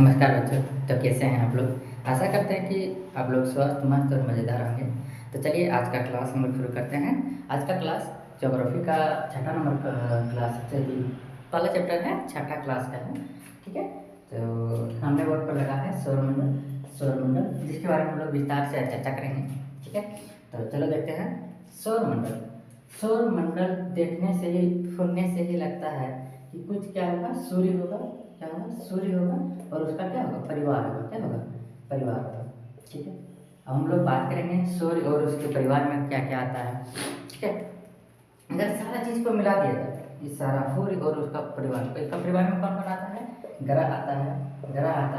नमस्कार बच्चों। तो कैसे हैं आप लोग। आशा करते हैं कि आप लोग स्वस्थ मस्त और मज़ेदार होंगे। तो चलिए आज का क्लास हम लोग शुरू करते हैं। आज का क्लास ज्योग्राफी का छठा नंबर का क्लास है। पहला चैप्टर है, छठा क्लास का है। ठीक है, तो हमने बोर्ड पर लगा है सौरमंडल जिसके बारे में हम लोग विस्तार से चर्चा करेंगे। ठीक है, तो चलो देखते हैं। सौरमंडल सौरमंडल देखने से ही सुनने से ही लगता है कि कुछ क्या होगा, सूर्य होगा। क्या होगा, सूर्य होगा और उसका क्या होगा, परिवार होगा। क्या होगा, परिवार होगा। ठीक है, अब हम लोग बात करेंगे सूर्य और उसके परिवार में क्या क्या आता है। ठीक है, अगर सारा चीज़ को मिला दिया जाए, ये सारा सूर्य और उसका परिवार, तो इसका परिवार में कौन कौन आता है, ग्रह आता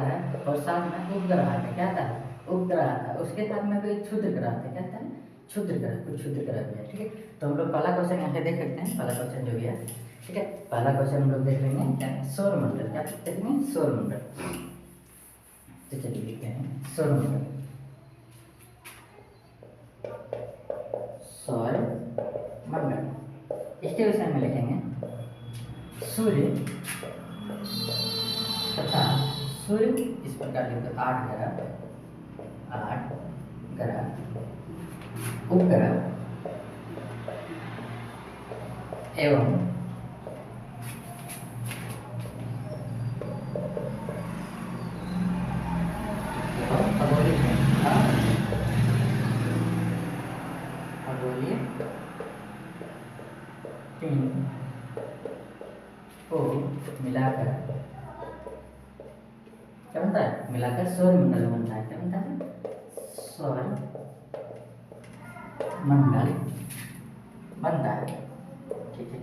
है और साथ में उपग्रह आता है। क्या आता है, उपग्रह आता है। उसके साथ में कोई क्षुद्र ग्रह आता है। क्या आता है, क्षुद्र ग्रह, कुछ क्षुद्र ग्रह भी है। ठीक है, तो हम लोग पहला क्वेश्चन यहाँ पे देख सकते हैं। पहला क्वेश्चन जो भी है, ठीक है, पहला क्वेश्चन हम लोग देख लेंगे क्या है, सौरमंडल। क्या देखेंगे, सौरमंडल। तो चलिए देखते हैं सौरमंडल। सौरमंडल इसके विषय में लिखेंगे सूर्य तथा सूर्य इस प्रकार लिखते, 8 ग्रह उपग्रह एवं खगोलीय पिंड को मिलाकर क्या बनता है, मिलाकर सौरमंडल बनता है। क्या बनता है, सौरमंडल बनता है। ठीक है,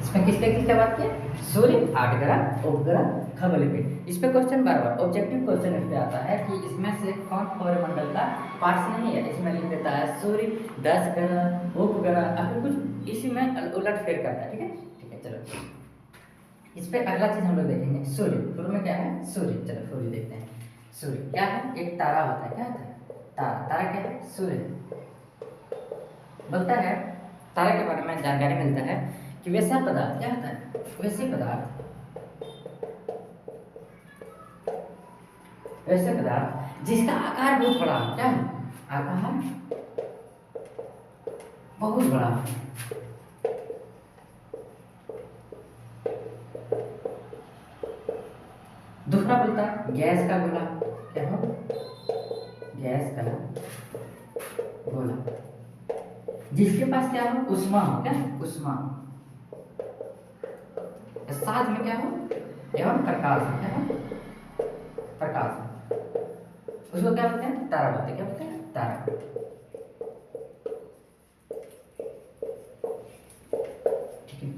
इसमें किसके किसके बात किया, सूर्य, 8 ग्रह, उपग्रह, खगोलीय पिंड। इस पे क्वेश्चन बार बार ऑब्जेक्टिव क्वेश्चन इस पे आता है कि इसमें से कौन सौरमंडल का पार्ट्स नहीं है। इसमें लिख देता है सूर्य, 10 ग्रह, उपग्रह, अगर कुछ इसी में उलट फेर करता है। ठीक है, ठीक है, चलो इस पे अगला चीज हम लोग देखेंगे। सूर्य, शुरू में क्या है, सूर्य। चलो सूर्य देखते हैं। सूर्य क्या है, एक तारा होता है। क्या होता है, तारा। तारा क्या है, सूर्य। बोलता है तारा के बारे में जानकारी मिलता है कि वैसा पदार्थ क्या होता है, वैसे पदार्थ जिसका आकार बहुत बड़ा है। क्या है, आकार बहुत बड़ा है। दूसरा बोलता है गैस का गोला। क्या हो, गैस का गोला जिसके पास क्या हो, उष्मा हो। क्या है, उष्मा। साथ में क्या हो, एवं प्रकाश हो। क्या हो, प्रकाश। उसको क्या बोलते हैं, तारा बोलते हैं। क्या बोलते हैं, तारा। ठीक है,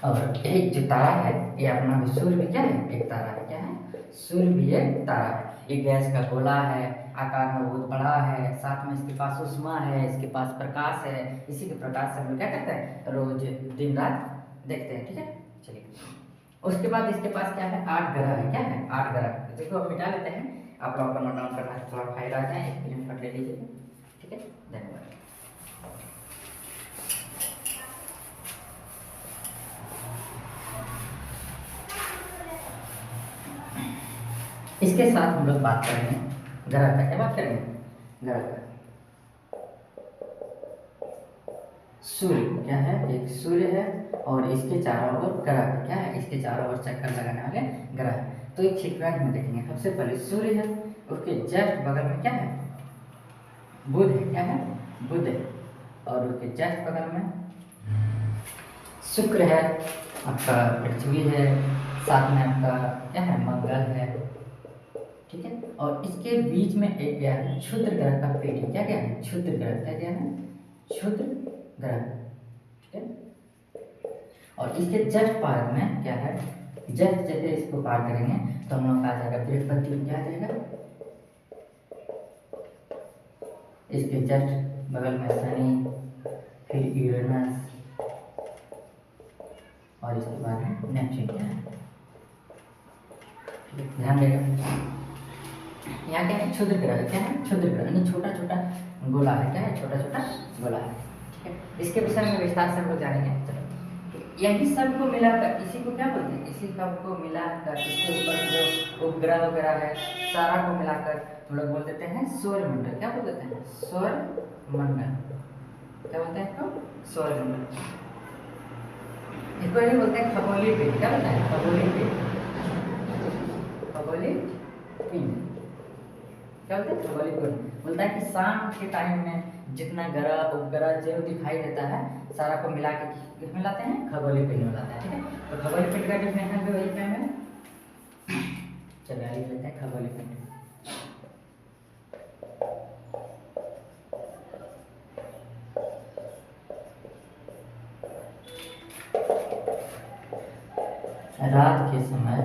और एक जो तारा है ये अपना सूर्य भी क्या है, एक तारा है। क्या है, सूर्य भी एक तारा है। ये गैस का गोला है, आकार में बहुत बड़ा है, साथ में इसके पास उष्मा है, इसके पास प्रकाश है। इसी के प्रकाश से हम लोग क्या करते हैं, रोज दिन रात देखते हैं। ठीक है, चलिए उसके बाद इसके पास क्या है, 8 ग्रह है। क्या है, 8 ग्रह। देखो अब मिटा लेते हैं। आप लोग को नोट डाउन करना है, थोड़ा फाइल आ जाए, एक फिल्म कट ले लीजिए। ठीक है, धन्यवाद। इसके साथ हम लोग बात करेंगे ग्रह का। क्या बात करेंगे, ग्रह का। सूर्य क्या है, एक सूर्य है और इसके चारों ओर ग्रह है। क्या है, इसके चारों ओर चक्कर लगाने वाले ग्रह है। तो एक सीक्वेंस में देखेंगे। सबसे पहले सूर्य है, उसके जस्ट बगल में क्या है, बुध है। क्या है, बुध है। और उसके जस्ट बगल में शुक्र है, आपका पृथ्वी है, साथ में आपका क्या है, मंगल है। ठीक है, और इसके बीच में एक क्या है, क्षुद्र ग्रह का पेट है। क्या क्या है, क्षुद्र ग्रह। क्या क्या है, क्षुद्र ग्रह। ठीक है, और इसके जस्ट पार में क्या है, जस्ट जैसे इसको पार करेंगे तो हम लोग आ जाएगा बृहस्पति। क्या आ जाएगा, इसके जस्ट बगल में शनि, फिर यूरेनस और इसके बाद में नेपच्यून। क्या है, ध्यान देगा यहाँ क्या है, क्षुद्र ग्रह। क्या है, क्षुद्र ग्रह यानी छोटा छोटा गोला है। क्या है, छोटा छोटा गोला है। ठीक है, इसके विषय में विस्तार से हम लोग जानेंगे। चलो यही सब को मिलाकर इसी को क्या बोलते हैं, इसी सब को मिलाकर इसके ऊपर जो उपग्रह वगैरह है सारा को मिलाकर हम लोग बोल देते हैं सौरमंडल। क्या बोल देते हैं, सौरमंडल। क्या बोलते हैं इसको, सौरमंडल। इसको ही बोलते हैं खगोलीय पिंड। क्या बोलते हैं, खगोलीय पिंड, खगोलीय पिंड। क्या बोलते हैं, खगोलीय पिंड। बोलता है कि शाम के टाइम में जितना ग्रह उपग्रह जो दिखाई देता है सारा को मिला के किस में लाते हैं, खगोलीय पिंड में लाते हैं। ठीक है, तो खगोलीय पिंड का डेफिनेशन भी वही क्या है, चलिए आइए लेते हैं खगोलीय पिंड। रात के समय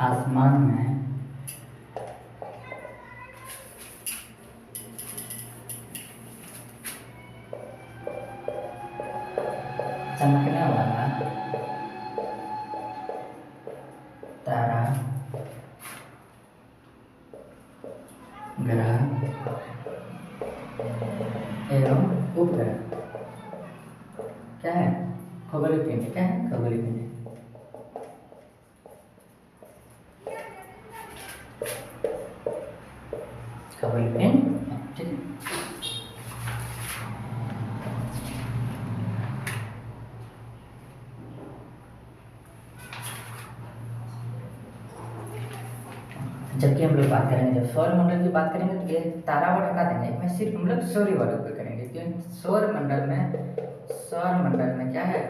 आसमान में चमकने वाला तारा ग्रह एवं उपग्रह क्या है, खगोलीय पिंड। क्या है, खगोलीय पिंड। खगोलीय पिंड, ठीक है। जबकि हम लोग बात करेंगे, जब सौरमंडल की बात करेंगे तो ये तारा को हटा देंगे, इसमें सिर्फ हम लोग सूर्य वालों पे करेंगे, क्योंकि सौरमंडल में क्या है,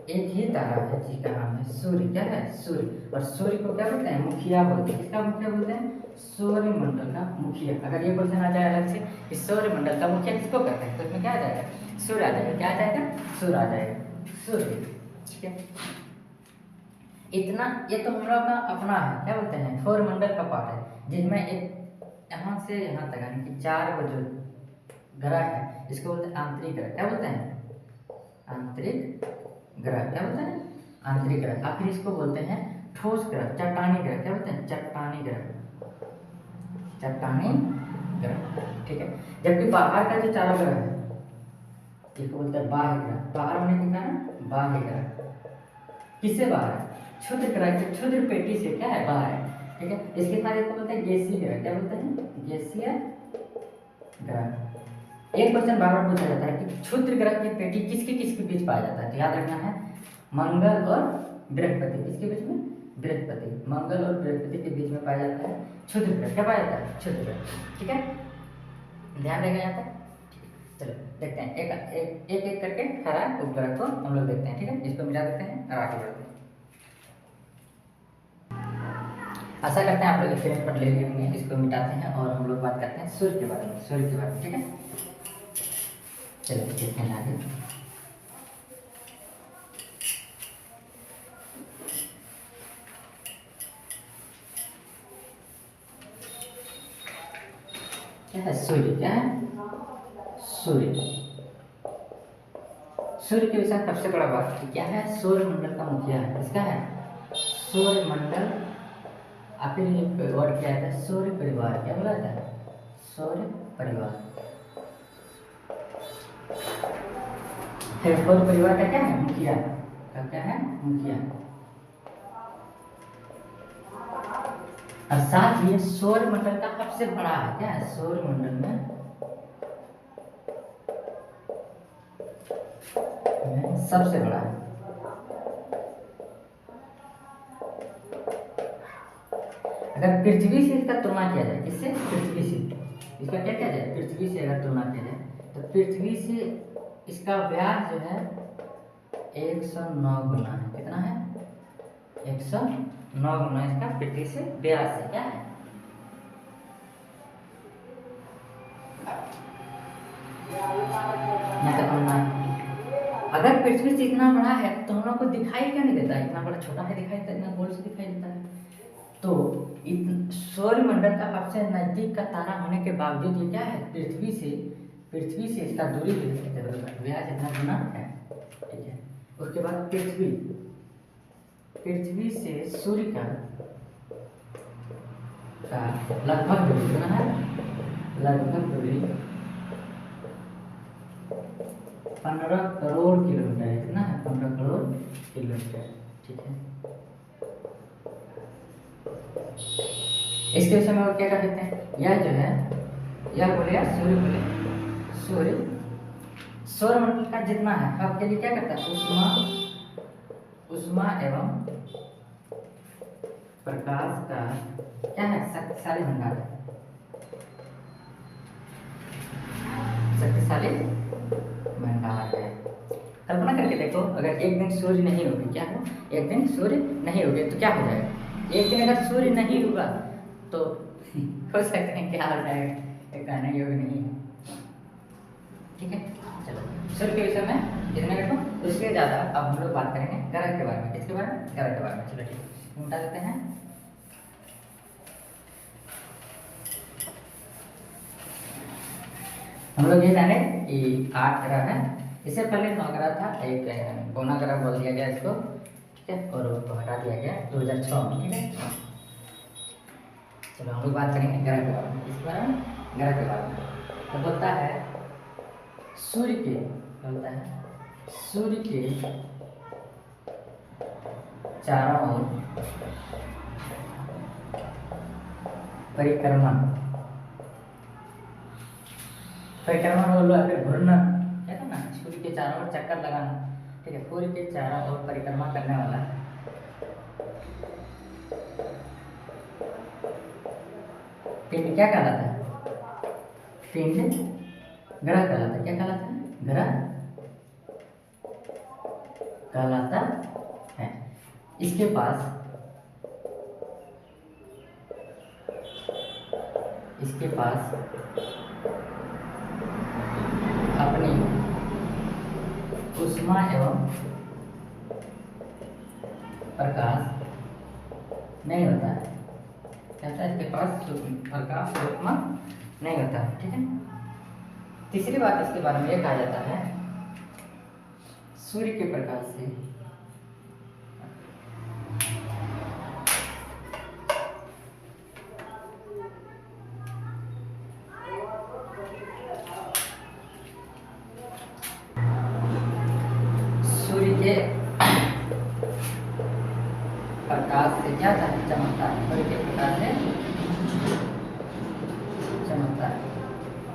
एक ही तारा है जिसका नाम है सूर्य। क्या है, सूर्य। और सूर्य को क्या बोलते हैं, मुखिया बोलते हैं। किसका मुखिया बोलते हैं, सौरमंडल का मुखिया। अगर ये क्वेश्चन आ जाए अलग से कि सौरमंडल का मुखिया किसको कहते हैं, तो इसमें क्या आ जाएगा, सूर्य आ जाएगा। क्या आ जाएगा, सूर्य आ जाएगा, सूर्य। ठीक है, इतना ये तो हम लोग का अपना है, क्या बोलते हैं, सौरमंडल का पार्ट है, जिसमें एक यहाँ से यहाँ तक यानी कि 4 को जो ग्रह है इसको बोलते हैं आंतरिक ग्रह। क्या बोलते हैं, आंतरिक ग्रह। क्या बोलते हैं, आंतरिक ग्रह। और फिर इसको बोलते हैं ठोस ग्रह, चट्टानी ग्रह। क्या बोलते हैं, चट्टानी ग्रह, चट्टानी ग्रह। ठीक है, जबकि बाहर का जो 4 ग्रह है इसको बोलते हैं बाह्य ग्रह। बाहर होने के कारण बाह्य ग्रह। किससे बाहर है, क्षुद्र ग्रह के क्षुद्र पेटी से क्या है, बाहर है। ठीक है, इसके साथ इसको बोलते हैं गैसीय ग्रह। क्या बोलते हैं, गैसीय ग्रह। एक क्वेश्चन बार बार पूछा जाता है कि क्षुद्र ग्रह की पेटी किसके बीच पाया जाता है, तो याद रखना है मंगल और बृहस्पति। किसके बीच में, बृहस्पति। मंगल और बृहस्पति के बीच में पाया जाता है क्षुद्र ग्रह। क्या पाया जाता है, क्षुद्र ग्रह। ठीक है, ध्यान रहेगा यहाँ पर। चलो देखते हैं एक एक करके हरा उपग्रह को हम लोग देखते हैं। ठीक है, इसको मिटा देते हैं और आगे बढ़ते हैं। आशा करते हैं आप लोग स्क्रीन पर ले लिए होंगे। इसको मिटाते हैं और हम लोग बात करते हैं सूर्य के बारे में, सूर्य के बारे में। ठीक है, चलिए देखते हैं आगे। क्या है, सूर्य। क्या है, सूर्य। सूर्य के विषय सबसे बड़ा बात क्या है, सौरमंडल का मुखिया है। किसका है, सौरमंडल। फिर एक वर्ड क्या है, सौर्य परिवार। क्या बोला जाता है, सौर्य परिवार। फिर सौर्य परिवार का क्या है, मुखिया का क्या है, मुखिया। और साथ ही सौरमंडल का सबसे बड़ा है। क्या है, सौरमंडल में सबसे बड़ा है। अगर पृथ्वी से इसका तुलना किया जाए, किससे, पृथ्वी से, इसका क्या किया जाए, पृथ्वी से अगर तुलना किया जाए तो पृथ्वी से इसका व्यास जो है 109 गुना है। कितना है, 109 गुना इसका पृथ्वी से व्यास है। क्या है, अगर पृथ्वी से इतना बड़ा है तो हम लोग को दिखाई क्या नहीं देता, इतना बड़ा छोटा है दिखाई देता, इतना गोल से दिखाई देता है। तो सौरमंडल का सबसे नजदीक का तारा होने के बावजूद ये क्या है, पृथ्वी से इसका दूरी व्यास इतना गुना है। ठीक है, उसके बाद पृथ्वी से सूर्य का लगभग दूरी कितना है, लगभग दूरी 15 करोड़ किलोमीटर है। कितना है? 15 करोड़ किलोमीटर। ठीक है, इसके विषय में और क्या कहते हैं? यह जो है, यह बोले या सूर्य बोले, सूर्य सौरमंडल का जितना है आपके लिए क्या करता है? उष्मा एवं प्रकाश का क्या है? शक्तिशाली भंडार है। शक्तिशाली भंडार है। कल्पना करके देखो, अगर एक दिन सूर्य नहीं होगी, क्या हो? एक दिन सूर्य नहीं होगी तो क्या हो जाएगा? एक दिन अगर सूर्य नहीं होगा तो हो सकता है क्या हो जाएगा, ये कहना योग्य नहीं है। ठीक है, चलो सूर्य के विषय में जितने देखो उससे ज़्यादा अब हम लोग बात करेंगे ग्रह के बारे में। किसके बारे में? ग्रह के बारे में। चलो ठीक है, उल्टा देते हैं। हम लोग ये जाने कि 8 ग्रह है। इससे पहले 9 ग्रह था, एक पौना ग्रह बोल दिया गया इसको, ठीक है, और उसको हटा दिया गया 2006 में। ठीक है, चलो हम लोग बात करेंगे ग्रह के बारे में। किसके बारे में? ग्रह के बारे में। तो बोलता है सूर्य के, बोलता है सूर्य के चारों ओर परिक्रमा बोलो या फिर घूरना, कहते हैं ना, सूर्य के चारों ओर चक्कर लगाना। ठीक है, सूर्य के चारों ओर परिक्रमा करने वाला पिंड क्या कहलाता है? पिंड ग्रह कहलाता है। क्या कहलाता है? ग्रह कहलाता है। इसके पास अपनी उष्मा एवं प्रकाश नहीं होता है। कहता है इसके पास प्रकाश उष्मा नहीं होता है। ठीक है, तीसरी बात इसके बारे में यह कहा जाता है, सूर्य के प्रकाश से क्या था? चमकता है। सूर्य के प्रकाश से चमकता है।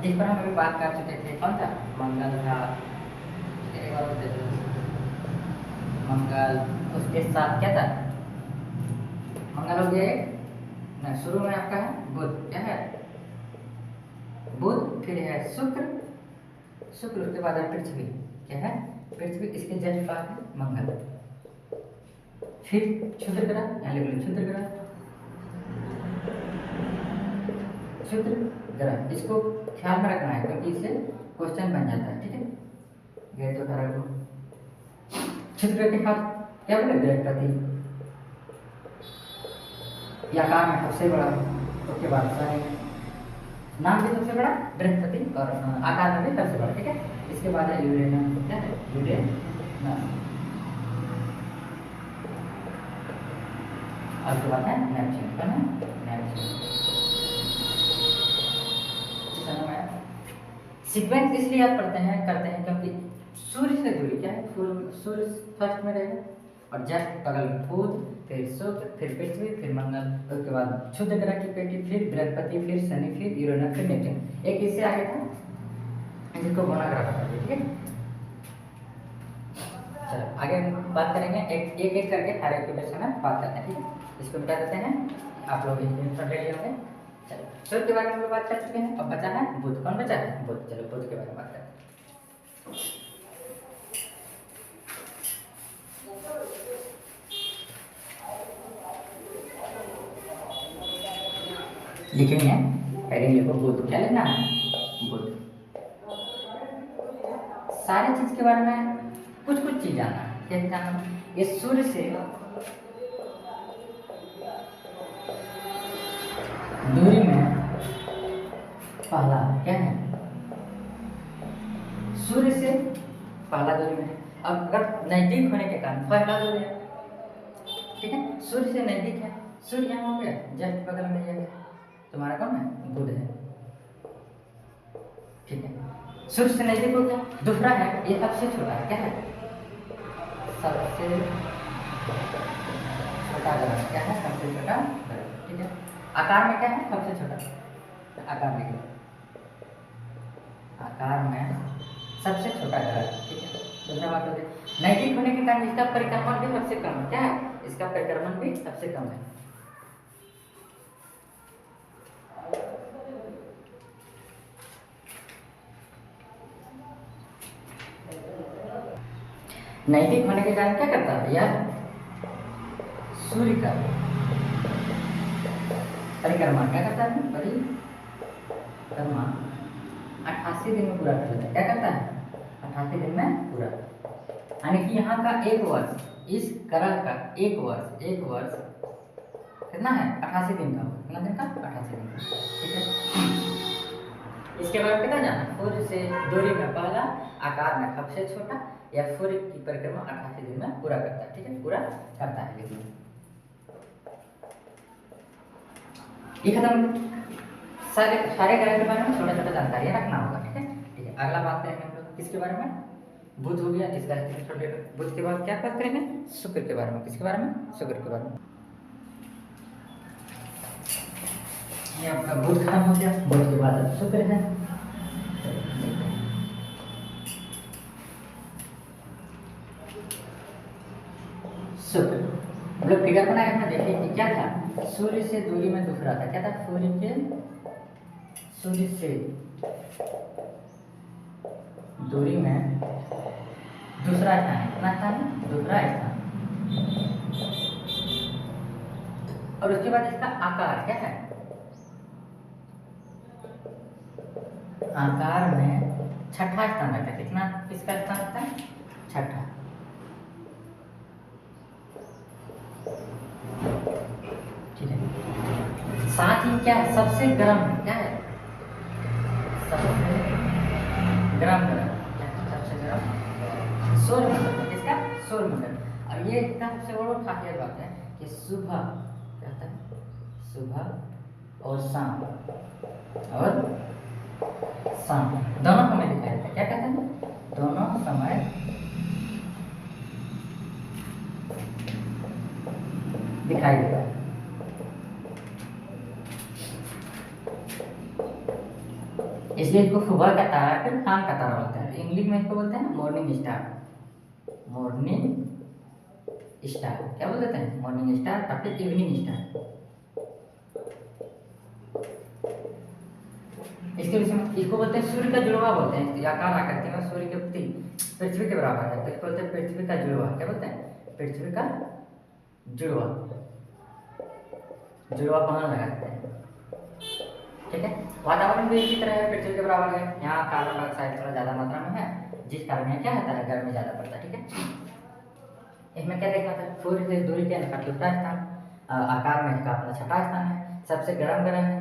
इस पर हम अभी बात कर चुके थे। कौन था? मंगल था, एक बार बोलते थे मंगल। उसके साथ क्या था? मंगल हो गया एक ना, शुरू में आपका है बुध। क्या है? बुध, फिर है शुक्र, उसके बाद है पृथ्वी। क्या है? पृथ्वी। इसके जस्ट पास है मंगल। फिर क्षुद्र ग्रह, क्षुद्र ग्रह, इसको ख्याल में रखना है क्योंकि इससे क्वेश्चन बन जाता है। ठीक है, गए तो ग्रह को क्षुद्र ग्रह के साथ क्या बोले? बृहस्पति, या आकार में सबसे बड़ा, उसके बाद शनि, नाम भी सबसे बड़ा बृहस्पति और आकार में भी सबसे बड़ा। ठीक है, इसके बाद है यूरेनस। क्या है? यूरेनस। और उसके बाद है नेपच्यून। सीक्वेंस इसलिए याद करते हैं क्योंकि सूर्य से दूरी क्या है? सूर्य फर्स्ट में रहेगा और जस्ट बगल में बुध, फिर शुक्र, फिर पृथ्वी, फिर मंगल, उसके बाद क्षुद्र ग्रह की पेटी, फिर बृहस्पति, फिर शनि, फिर यूरेनस, फिर नेपच्यून। एक इससे आगे था जिसको बोना ग्रह कहते हैं। ठीक है, चलो आगे बात करेंगे, एक करके हर एक के विषय में बात करते हैं। ठीक है, इसको बता देते हैं, आप लोग स्क्रीनशॉट ले लिए होंगे। चलो सूर्य के बारे में हम लोग बात कर चुके हैं। अब बचा है बुध। कौन बचा है? बुध। चलो बुध के बारे में बात करते हैं। लिखेंगे हेडिंग लिखो बुध। क्या लिखना है? बुध। सारी चीज के बारे में कुछ चीज जानना है। क्या जानना? ये सूर्य से दूरी में पहला क्या है? सूर्य से पहला दूरी में। अब अगर नजदीक होने के कारण पहला दूरी है। ठीक है, सूर्य से नजदीक है, सूर्य यहाँ हो गया, जस्ट बगल में जाएगा, तुम्हारा कौन है? बुध है। ठीक है, सूर्य से नजदीक हो गया। दूसरा है ये सबसे छोटा है, क्या है? सबसे छोटा ग्रह क्या है? सबसे छोटा ग्रह, ठीक है। आकार में क्या है? सबसे छोटा आकार में, आकार में सबसे छोटा ग्रह, ठीक है। दूसरा बात होती है नैतिक होने के कारण इसका परिक्रमण भी सबसे कम है, क्या है? इसका परिक्रमण भी सबसे कम है। नैतिक होने के कारण क्या करता है यह? सूर्य का परिक्रमा क्या करता है? परिक्रमा 88 दिन में पूरा कर लेता है। क्या करता है? 88 दिन में पूरा। यानी कि यहाँ का एक वर्ष, इस ग्रह का एक वर्ष कितना है? 88 दिन का। कितना दिन का? 88 दिन का, ठीक है। इसके बाद कितना जाना? सूर्य से दूरी में पहला, आकार में सबसे छोटा, या सूर्य की परिक्रमा 88 दिन में पूरा करता है, ठीक है। पूरा करता है। लेकिन ये खत्म। सारे ग्रह के बारे में छोटा छोटा जानकारी रखना होगा, ठीक है। ठीक है, अगला बात करेंगे हम लोग किसके बारे में? बुध हो गया, इसका छोटे। बुध के बाद क्या बात करेंगे? शुक्र के बारे में। किसके बारे में? शुक्र के बारे में। ये आपका बुध खत्म हो गया। बुध के बाद अब शुक्र है। शुक्र हम लोग फिगर बनाए अपना, देखिए कि क्या था? सूर्य से दूरी में दूसरा था, क्या था? सूर्य से दूरी में दूसरा स्थान है। कितना स्थान है? दूसरा स्थान। और उसके बाद इसका आकार क्या है? आकार में छठा स्थान रहता है। कितना? किसका स्थान रहता है? छठा। ठीक है। साथ ही क्या है? सबसे गर्म क्या है? सबसे गर्म ग्रह क्या है? सबसे गर्म सौरमंडल। किसका? सौरमंडल। और ये इसका सबसे बड़ा खासियत बात है कि सुबह क्या होता है? सुबह और शाम दोनों समय दिखाई देता है। क्या कहते हैं? दोनों समय दिखाई देता है। इसलिए इसको सुबह का तारा फिर शाम का तारा बोलते हैं। इंग्लिश में इसको बोलते हैं मॉर्निंग स्टार। मॉर्निंग स्टार क्या बोल देते हैं? मॉर्निंग स्टार या फिर इवनिंग स्टार। इसके विषय में इसको बोलते हैं सूर्य का जुड़वा बोलते हैं। आकार आकृति में सूर्य के प्रति पृथ्वी के बराबर है, तो इसको बोलते हैं पृथ्वी का जुड़वा। क्या बोलते हैं? पृथ्वी का जुड़वा। जुड़वा कहाँ लगाते हैं? ठीक है। वातावरण भी इसी तरह है, पृथ्वी के बराबर है। यहाँ कार्बन डाइऑक्साइड थोड़ा ज़्यादा मात्रा में है, जिस कारण यहाँ क्या होता है? गर्मी ज़्यादा पड़ता है, ठीक है। इसमें क्या देखना था? सूर्य से दूरी के अनुसार दूसरा स्थान, आकार में इसका अपना छठा स्थान है, सबसे गर्म ग्रह है,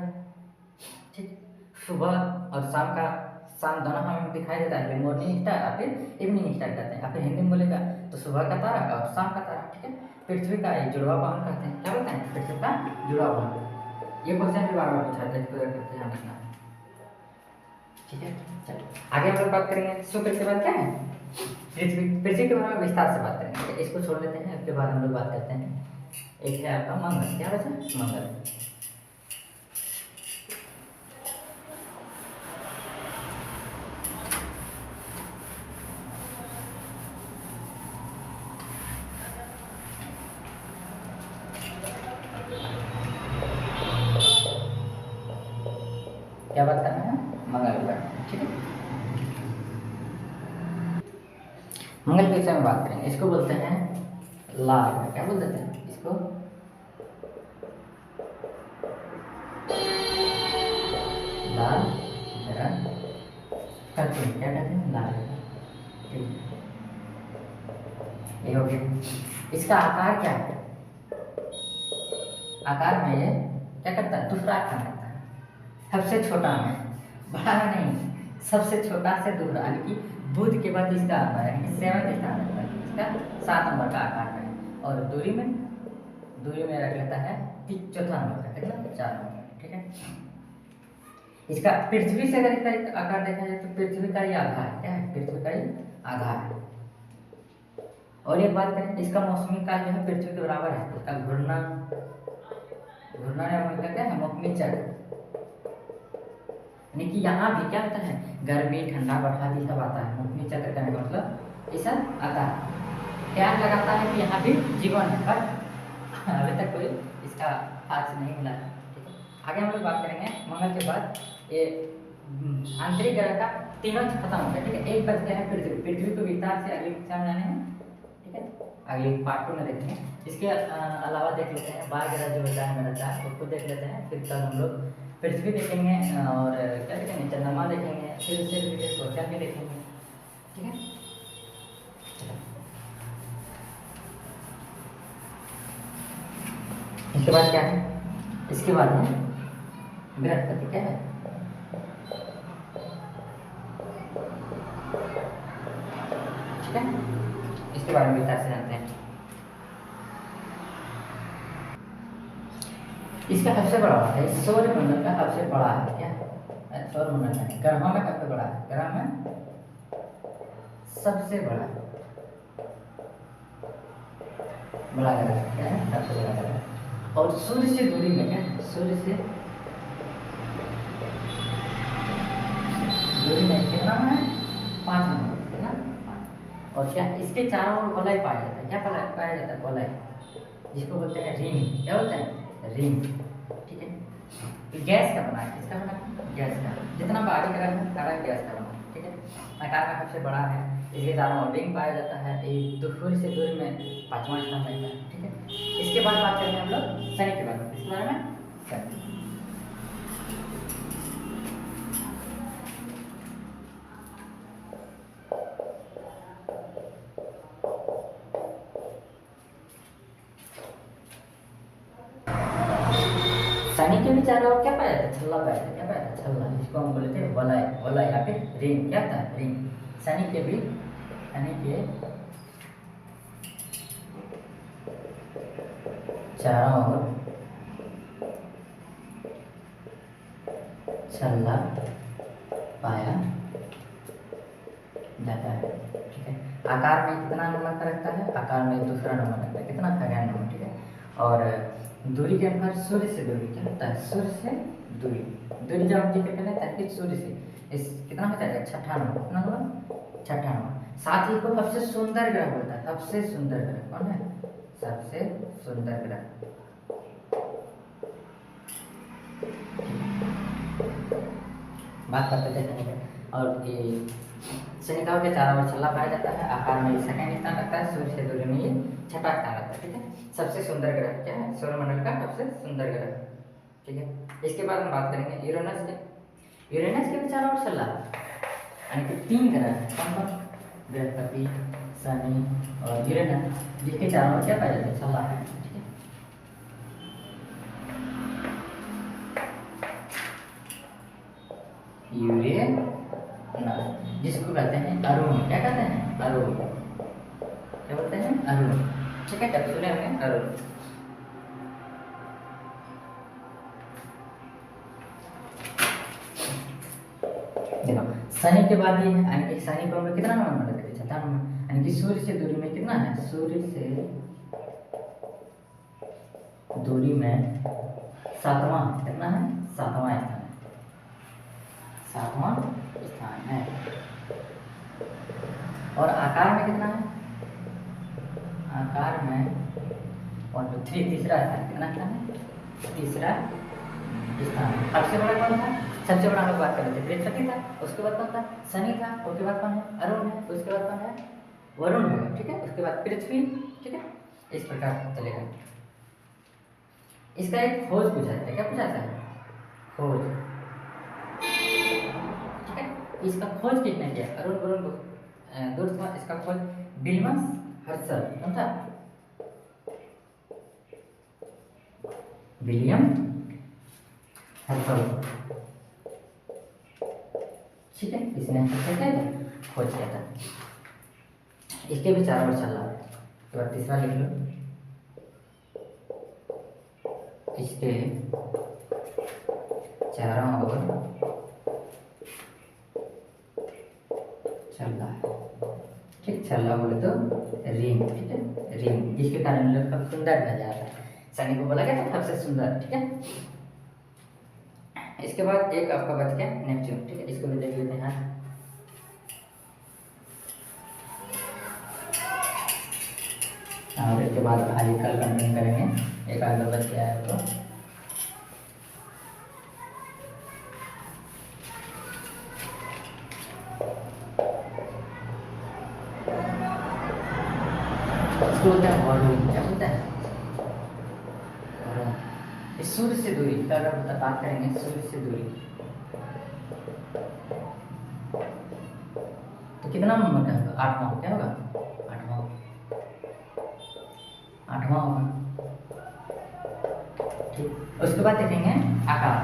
ठीक। सुबह और शाम दोनों हमें दिखाई देता है। मॉर्निंग स्टार या फिर इवनिंग स्टार कहते हैं, या फिर हिंदी में बोलेगा तो सुबह का तारा और शाम का तारा, ठीक है। पृथ्वी का एक जुड़वा बहन कहते हैं। क्या बोलते हैं? पृथ्वी का जुड़वा बहन। ये क्वेश्चन भी बार बार पूछा था, इसको ध्यान रखना, ठीक है। चलो आगे हम लोग बात करेंगे शुक्र के बाद क्या है? पृथ्वी के बारे में विस्तार से बात करेंगे। इसको छोड़ लेते हैं, उसके बाद हम लोग बात करते हैं। एक है आपका मंगल। क्या बचा? मंगल। क्या बात करना है? मंगल पर, ठीक है। मंगल के विषय में बात करेंगे। इसको बोलते हैं लाल ग्रह। क्या बोल देते हैं इसको? लाल ग्रह कहते हैं। क्या कहते हैं? लाल ग्रह, ठीक। ये हो गया। इसका आकार क्या है? आकार में ये क्या करता है? दूसरा स्थान करता है, सबसे छोटा में, बड़ा नहीं, सबसे छोटा से दूसरा। यानी कि बुध के बाद इसका आता है, यानी कि 7th स्थान रहता है। इसका 7 नंबर का आकार है। और दूरी में रख लेता है चौथा नंबर का, कितना? 4 नंबर, ठीक है। इसका पृथ्वी से अगर इसका आकार देखा जाए तो पृथ्वी का ही आधा है। क्या है? पृथ्वी का ही आधा है। और एक बात करें, इसका मौसमी काल जो है पृथ्वी के बराबर है। इसका घूर्णन घूर्णन या क्या है? मौसमी चक्र। यानी कि यहाँ भी क्या होता है? गर्मी, ठंडा, बरसात ये सब आता है। मौसमी चक्र का मतलब ये सब आता है। क्या लगाता है कि यहाँ भी जीवन है, पर अभी तक कोई इसका आज नहीं मिला है। ठीक है, आगे हम लोग बात करेंगे मंगल के बाद ये आंतरिक ग्रह का तीनों खत्म हो गया। ठीक है, एक बच गया है पृथ्वी। पृथ्वी को विस्तार से अगली कक्षा में जाने हैं। ठीक है, अगले पार्ट 2 में देखेंगे। इसके अलावा देख लेते हैं बाह्य ग्रह जो होता है रहता है उसको देख लेते हैं। फिर कल हम लोग पृथ्वी देखेंगे और क्या देखेंगे? चंद्रमा देखेंगे। फिर उससे रिलेटेड क्वेश्चन भी देखेंगे। ठीक है, इसके बाद क्या है? इसके बाद में बृहस्पति क्या है? ठीक है, इसके बारे में विस्तार से जानते हैं। इसका सबसे बड़ा है सौर मंडल का सबसे बड़ा है। क्या? सौर मंडल में ग्रहों में सबसे बड़ा है। ग्रह में सबसे बड़ा बड़ा ग्रह क्या है? सबसे बड़ा ग्रह। और सूर्य से दूरी में क्या है? सूर्य से दूरी में कितना है? 5 नंबर। कितना? 5। और क्या इसके चारों ओर वलय पाया जाता है? क्या पाया जाता है? वलय, जिसको बोलते हैं रिंग। क्या बोलते हैं? रिंग। ठीक है, तो गैस का बना है। किसका बना है? गैस का। जितना बाहरी ग्रह है सारा गैस का बना है। ठीक है, आकार में सबसे बड़ा है। इसके चारों ओर रिंग पाया जाता है। एक तो सूर्य से दूरी में 5वां स्थान रहता है। ठीक है, इसके बाद बात करेंगे हम लोग शनि के बारे में। इसके बारे में शनि। शनि के भी चारों ओर क्या पाया जाता है? छल्ला पाया जाता है। क्या पाया जाता है? छल्ला, जिसको हम बोलते हैं वलय। वलय या फिर रिंग। क्या था? रिंग। शनि के भी, शनि के चारों ओर छल्ला पाया जाता है। ठीक है, आकार में कितना नंबर का रहता है? आकार में दूसरा नंबर रहता है। कितना? खगोलीय नंबर। ठीक है, और दूरी के अनुसार सूर्य से दूरी क्या होता है? सूर्य से दूरी, दूरी जब हम जिक्र करें ताकि सूर्य से इस कितना होता है? 6ठा नंबर। कितना नंबर? 6ठा नंबर। साथ ही को सबसे सुंदर ग्रह बोलता है। सबसे सुंदर ग्रह कौन है? सबसे सुंदर ग्रह। बात करते थे शनि का। और ये शनि का के चारों ओर छल्ला पाया जाता है। आकार में सेकंड स्थान रखता है। सूर्य से दूरी में ये 6ठा स्थान रहता है। ठीक है, सबसे सुंदर ग्रह क्या है? सौरमंडल का सबसे सुंदर ग्रह। ठीक है, इसके बाद हम बात करेंगे यूरेनस के। यूरेनस के भी चारों ओर छल्ला, यानी कि 3 ग्रह है। कौन कौन? बृहस्पति, शनि और यूरेनस, जिसके चारों ओर क्या पाया जाता है? छल्ला है। ठीक है, यूरेनस, जिसको कहते हैं अरुण। क्या कहते हैं? अरुण। क्या बोलते हैं? अरुण। ठीक है, कब सुने हमने? अरुण। देखो, शनि के बाद ये है, यानी कि शनि को हम कितना नंबर देते हैं? 6ठा नंबर। यानी कि सूर्य से दूरी में कितना है? सूर्य से दूरी में 7वां। कितना है? 7वां स्थान है। 7वां स्थान है। और आकार में कितना है? आकार में 1 2 3 तीसरा स्थान। कितना स्थान है? तीसरा स्थान। सबसे बड़ा कौन था? सबसे बड़ा हम लोग बात कर रहे थे बृहस्पति था। उसके बाद कौन था? शनि था। उसके बाद कौन है? अरुण है। उसके बाद कौन है? वरुण है। ठीक है, उसके बाद पृथ्वी। ठीक है, इस प्रकार चलेगा। इसका एक खोज पूछा जाता है। क्या पूछा जाता है? खोज। ठीक है, इसका खोज किसने किया? अरुण वरुण दूसरा इसका खोज विलियम्स हर्शल। कौन था? William Herschel. ठीक है, इसने क्या खोज किया था। इसके भी चारों ओर चल रहा है। तो तीसरा लिख लो। इसके चारों ओर छल्ला, ठीक, छल्ला बोले तो रिंग, ठीक है, रिंग, जिसके कारण हम लोग का सुंदर नजारा सनी को बोला गया था सबसे सुंदर, ठीक है। इसके बाद एक आपका बच गया नेपच्यून, ठीक है, इसको भी देख लेते हैं। और इसके बाद खाली कल कंटिन्यू करेंगे, एक आधा बच गया है तो इसको बोलते हैं वॉल्यूम, क्या बोलते हैं, इस सूर्य से दूरी का अगर बात करेंगे, सूर्य से दूरी तो कितना नंबर का होगा, 8वां, क्या होगा, 8वां, 8वां होगा, ठीक। उसके बाद देखेंगे आकार,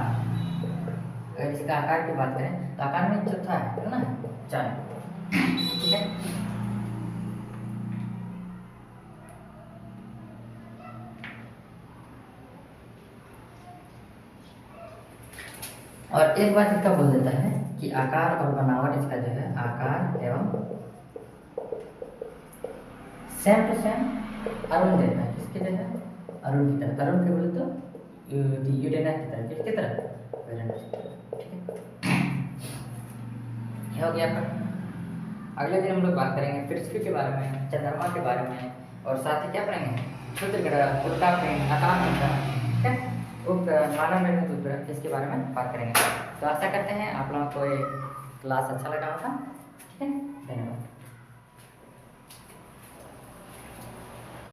अगर इसका आकार की बात करें तो आकार में चौथा है ना, 4, ठीक है। और एक बात इसका बोल देता है कि आकार और बनावट इसका जो है, आकार एवं सेम टू सेम अरुण देता है, किसकी तरह, अरुण की तरह, अरुण के बोले तो यूरेनस की तरह, किसकी तरह, यूरेनस की तरह, ठीक है। यह हो गया पर अगले दिन हम लोग बात करेंगे पृथ्वी के बारे में, चंद्रमा के बारे में, और साथ ही क्या पढ़ेंगे, क्षुद्र ग्रह, उल्का पिंड, आकाश गंगा, ठीक है, मानव निर्मित उपग्रह, इसके बारे में बात करेंगे। तो आशा करते हैं आप लोगों को ये क्लास अच्छा लगा होगा, ठीक है, धन्यवाद।